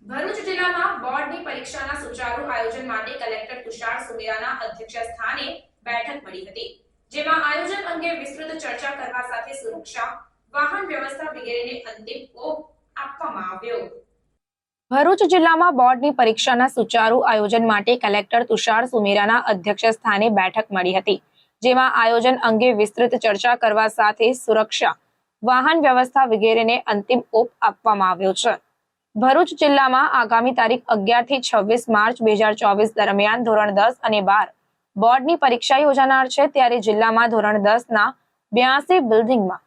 ભરૂચ જિલ્લામાં બોર્ડની પરીક્ષાના સુચારુ આયોજન માટે કલેક્ટર તુષાર સુમેરાના અધ્યક્ષસ્થાને બેઠક મળી હતી, જેમાં આયોજન અંગે વિસ્તૃત ચર્ચા કરવા સાથે સુરક્ષા, વાહન વ્યવસ્થા વગેરેને અંતિમ ઓપ આપવામાં આવ્યો। ભરૂચ જિલ્લામાં બોર્ડની પરીક્ષાના સુચારુ આયોજન માટે કલેક્ટર તુષાર સુમેરાના અધ્યક્ષસ્થાને બેઠક મળી હતી, જેમાં આયોજન અંગે વિસ્તૃત ચર્ચા કરવા સાથે સુરક્ષા, વાહન વ્યવસ્થા વગેરેને અંતિમ ઓપ આપવામાં આવ્યો છે। ભરૂચ જિલ્લામાં આગામી તારીખ 11 થી 26 માર્ચ 2024 દરમિયાન ધોરણ 10 અને 12 બોર્ડની પરીક્ષા યોજાનાર છે, ત્યારે જિલ્લામાં ધોરણ 10 ના 82 બિલ્ડિંગમાં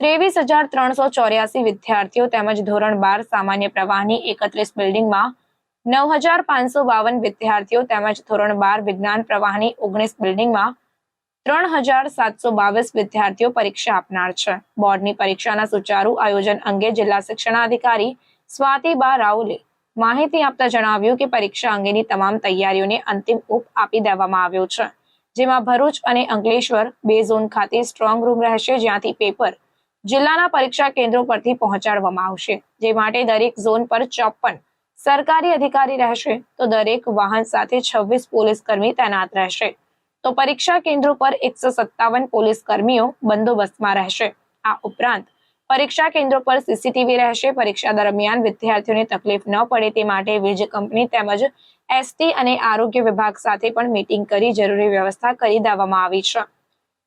23,384 વિદ્યાર્થીઓ તેમજ ધોરણ 12 સામાન્ય પ્રવાહની 31 બિલ્ડિંગમાં 9,552 વિદ્યાર્થીઓ તેમજ ધોરણ 12 વિજ્ઞાન પ્રવાહની 19 બિલ્ડિંગમાં 3,722 વિદ્યાર્થીઓ પરીક્ષા આપનાર છે। બોર્ડની પરીક્ષાના સુચારુ આયોજન અંગે જિલ્લા શિક્ષણાધિકારી સ્વાતિબા રાઉલે માહિતી આપતા જણાવ્યું કે પરીક્ષા અંગેની તમામ તૈયારીઓને અંતિમ ઓપ આપી દેવામાં આવ્યો છે, જેમાં ભરૂચ અને અંકલેશ્વર 2 ઝોન ખાતે સ્ટ્રોંગ રૂમ રહેશે, જ્યાંથી પેપર જિલ્લાના પરીક્ષા કેન્દ્રો પરથી પહોંચાડવામાં આવશે, જે માટે દરેક ઝોન પર 54 સરકારી અધિકારી રહેશે, તો દરેક વાહન સાથે 26 પોલીસ કર્મી તૈનાત રહેશે, તો પરીક્ષા કેન્દ્રો પર 157 પોલીસ કર્મીઓ બંદોબસ્તમાં રહેશે। આ ઉપરાંત પરીક્ષા કેન્દ્રો પર સીસીટીવી રહેશે। પરીક્ષા દરમિયાન વિદ્યાર્થીઓને તકલીફ ન પડે તે માટે વીજ કંપની તેમજ એસટી અને આરોગ્ય વિભાગ સાથે પણ મીટિંગ કરી જરૂરી વ્યવસ્થા કરી દેવામાં આવી છે।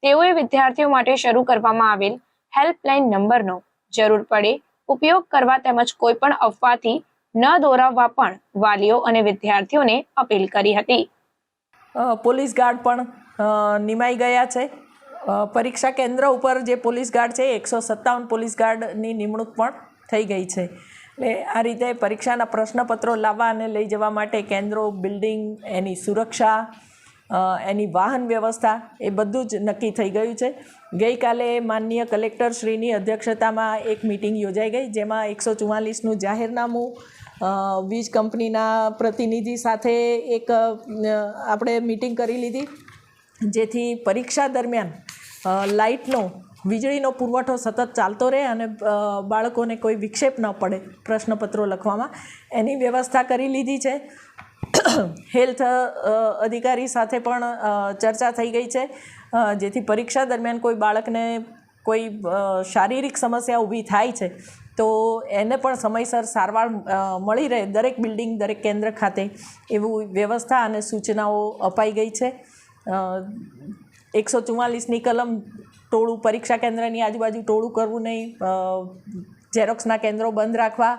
તેઓએ વિદ્યાર્થીઓ માટે શરૂ કરવામાં આવેલ હેલ્પલાઇન નંબરનો જરૂર પડે ઉપયોગ કરવા તેમજ કોઈ પણ અફવાથી ન દોરાવવા પણ વાલીઓ અને વિદ્યાર્થીઓને અપીલ કરી હતી। પોલીસ ગાર્ડ પણ નિમાઈ ગયા છે। પરીક્ષા કેન્દ્ર ઉપર જે પોલીસ ગાર્ડ છે 157 પોલીસ ગાર્ડની નિમણૂક પણ થઈ ગઈ છે। એટલે આ રીતે પરીક્ષાના પ્રશ્નપત્રો લાવવા અને લઈ જવા માટે કેન્દ્રો, બિલ્ડિંગ, એની સુરક્ષા, એની વાહન વ્યવસ્થા એ બધું જ નક્કી થઈ ગયું છે। ગઈકાલે માનનીય કલેક્ટરશ્રીની અધ્યક્ષતામાં એક મિટિંગ યોજાઈ ગઈ, જેમાં 144નું જાહેરનામું, વીજ કંપનીના પ્રતિનિધિ સાથે એક આપણે મિટિંગ કરી લીધી, જેથી પરીક્ષા દરમિયાન લાઇટનો, વીજળીનો પુરવઠો સતત ચાલતો રહે અને બાળકોને કોઈ વિક્ષેપ ન પડે પ્રશ્નપત્રો લખવામાં, એની વ્યવસ્થા કરી લીધી છે। હેલ્થ અધિકારી સાથે પણ ચર્ચા થઈ ગઈ છે, જેથી પરીક્ષા દરમિયાન કોઈ બાળકને કોઈ શારીરિક સમસ્યા ઊભી થાય છે તો એને પણ સમયસર સારવાર મળી રહે દરેક બિલ્ડિંગ, દરેક કેન્દ્ર ખાતે એવું વ્યવસ્થા અને સૂચનાઓ અપાઈ ગઈ છે। 144ની કલમ ટોળું, પરીક્ષા કેન્દ્રની આજુબાજુ ટોળું કરવું નહીં, ઝેરોક્સના કેન્દ્રો બંધ રાખવા,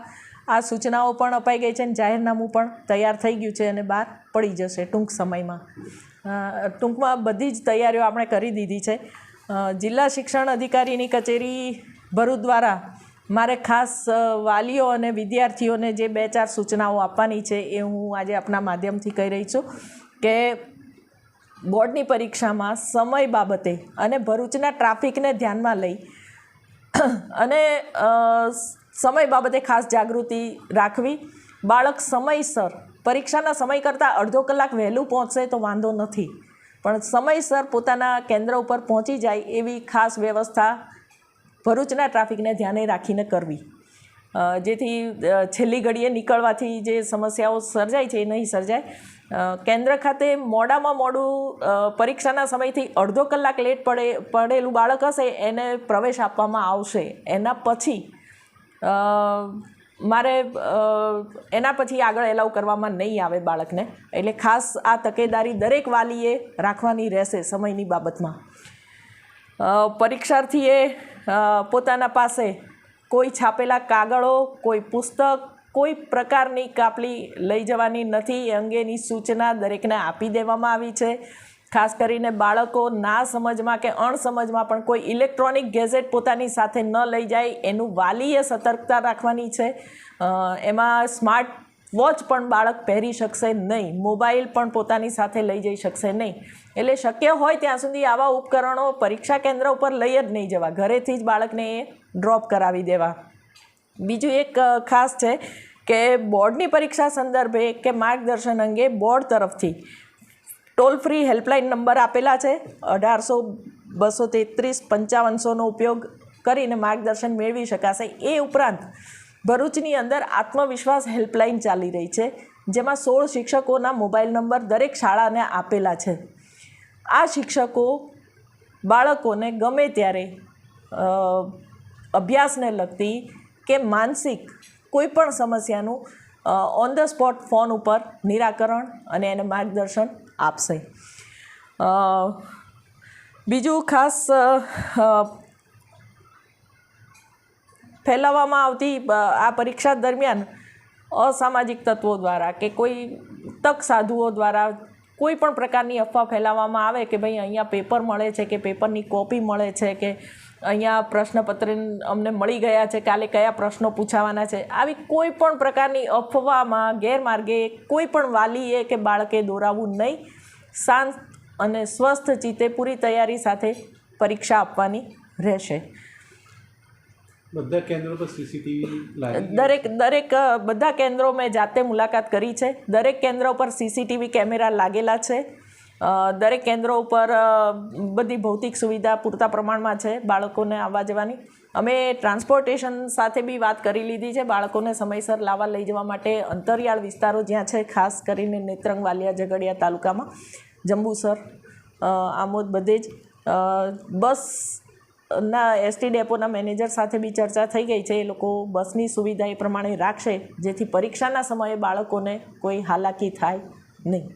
આ સૂચનાઓ પણ અપાઈ ગઈ છે અને જાહેરનામું પણ તૈયાર થઈ ગયું છે અને બહાર પડી જશે ટૂંક સમયમાં। ટૂંકમાં બધી જ તૈયારીઓ આપણે કરી દીધી છે। જિલ્લા શિક્ષણ અધિકારીની કચેરી ભરૂચ દ્વારા મારે ખાસ વાલીઓ અને વિદ્યાર્થીઓને જે 2-4 સૂચનાઓ આપવાની છે એ હું આજે આપના માધ્યમથી કહી રહી છું કે બોર્ડની પરીક્ષામાં સમય બાબતે અને ભરૂચના ટ્રાફિકને ધ્યાનમાં લઈ અને સમય બાબતે ખાસ જાગૃતિ રાખવી। બાળક સમયસર, પરીક્ષાના સમય કરતાં અડધો કલાક વહેલું પહોંચશે તો વાંધો નથી, પણ સમયસર પોતાના કેન્દ્ર ઉપર પહોંચી જાય એવી ખાસ વ્યવસ્થા ભરૂચના ટ્રાફિકને ધ્યાને રાખીને કરવી, જેથી છેલ્લી ઘડીએ નીકળવાથી જે સમસ્યાઓ સર્જાય છે એ નહીં સર્જાય। કેન્દ્ર ખાતે મોડામાં મોડું પરીક્ષાના સમયથી અડધો કલાક લેટ પડેલું બાળક હશે એને પ્રવેશ આપવામાં આવશે, એના પછી એના પછી આગળ એલાઉ કરવામાં નહીં આવે બાળકને, એટલે ખાસ આ તકેદારી દરેક વાલીએ રાખવાની રહેશે સમયની બાબતમાં। પરીક્ષાર્થીએ પોતાના પાસે કોઈ છાપેલા કાગળો, કોઈ પુસ્તક, કોઈ પ્રકારની કાપલી લઈ જવાની નથી, એ અંગેની સૂચના દરેકને આપી દેવામાં આવી છે। ખાસ કરીને બાળકો ના સમજમાં કે અણસમજમાં પણ કોઈ ઇલેક્ટ્રોનિક ગેજેટ પોતાની સાથે ન લઈ જાય એનું વાલીએ સતર્કતા રાખવાની છે। એમાં સ્માર્ટ વોચ પણ બાળક પહેરી શકશે નહીં, મોબાઈલ પણ પોતાની સાથે લઈ જઈ શકશે નહીં, એટલે શક્ય હોય ત્યાં સુધી આવા ઉપકરણો પરીક્ષા કેન્દ્ર ઉપર લઈ જ નહીં જવા, ઘરેથી જ બાળકને એ ડ્રોપ કરાવી દેવા। બીજું એક ખાસ છે કે બોર્ડની પરીક્ષા સંદર્ભે કે માર્ગદર્શન અંગે બોર્ડ તરફથી ટોલ ફ્રી હેલ્પલાઇન નંબર આપેલા છે 1800-233-5500નો ઉપયોગ કરીને માર્ગદર્શન મેળવી શકાશે। એ ઉપરાંત ભરૂચની અંદર આત્મવિશ્વાસ હેલ્પલાઇન ચાલી રહી છે, જેમાં 16 શિક્ષકોના મોબાઈલ નંબર દરેક શાળાને આપેલા છે. આ શિક્ષકો બાળકોને ગમે ત્યારે અભ્યાસને લગતી કે માનસિક કોઈ પણ સમસ્યાનું ઓન ધ સ્પોટ ફોન ઉપર નિરાકરણ અને એને માર્ગદર્શન આપશે. બીજું ખાસ ફેલાવવામાં આવતી આ પરીક્ષા દરમિયાન અસામાજિક તત્વો દ્વારા કે કોઈ તક સાધુઓ દ્વારા કોઈ પણ પ્રકારની અફવા ફેલાવવામાં આવે કે ભાઈ અહીંયા પેપર મળે છે કે પેપરની કોપી મળે છે કે અહીંયા પ્રશ્નપત્ર અમને મળી ગયા છે, કાલે કયા પ્રશ્નો પૂછાવાના છે, આવી કોઈ પણ પ્રકારની અફવામાં ગેરમાર્ગે કોઈ પણ વાલીએ કે બાળકે દોરાવવું નહીં. શાંત અને સ્વસ્થ ચિત્તે પૂરી તૈયારી સાથે પરીક્ષા આપવાની રહેશે. બધા કેન્દ્રો પર સીસીટીવી બધા કેન્દ્રો મેં જાતે મુલાકાત કરી છે. દરેક કેન્દ્રો પર સીસીટીવી કેમેરા લાગેલા છે. દરેક કેન્દ્રો ઉપર બધી ભૌતિક સુવિધા પૂરતા પ્રમાણમાં છે બાળકોને આવવા જવાની. અમે ટ્રાન્સપોર્ટેશન સાથે બી વાત કરી લીધી છે બાળકોને સમયસર લાવવા લઈ જવા માટે. અંતરિયાળ વિસ્તારો જ્યાં છે, ખાસ કરીને નેત્રંગ, વાલિયા, ઝઘડિયા તાલુકામાં, જંબુસર, આમોદ, બધે જ બસના એસટી ડેપોના મેનેજર સાથે બી ચર્ચા થઈ ગઈ છે. એ લોકો બસની સુવિધા એ પ્રમાણે રાખશે, જેથી પરીક્ષાના સમયે બાળકોને કોઈ હાલાકી થાય નહીં.